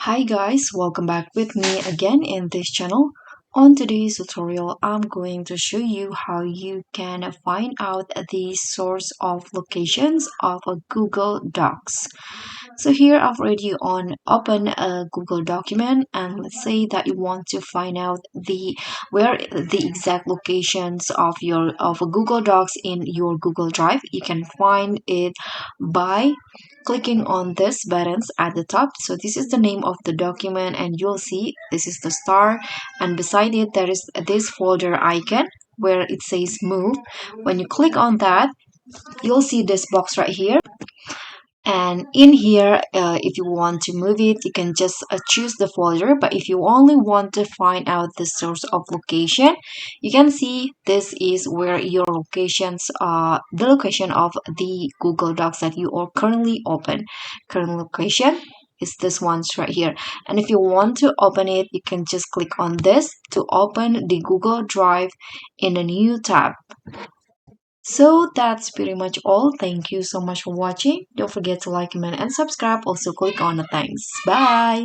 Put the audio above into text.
Hi guys, welcome back with me again in this channel. On today's tutorial, I'm going to show you how you can find out the source of locations of a Google Docs. So here I've already open a Google document, and let's say that you want to find out where the exact locations of a Google Docs in your Google Drive. You can find it by clicking on this buttons at the top. So this is the name of the document, and you'll see this is the star, and beside it there is this folder icon where it says move. When you click on that, you'll see this box right here, and in here if you want to move it, you can just choose the folder. But if you only want to find out the source of location, you can see this is where your locations the location of the Google Docs that you are currently open. Current location is this one's right here, and if you want to open it, you can just click on this to open the Google Drive in a new tab. So that's pretty much all. Thank you so much for watching. Don't forget to like, comment, and subscribe. Also click on the thanks. Bye.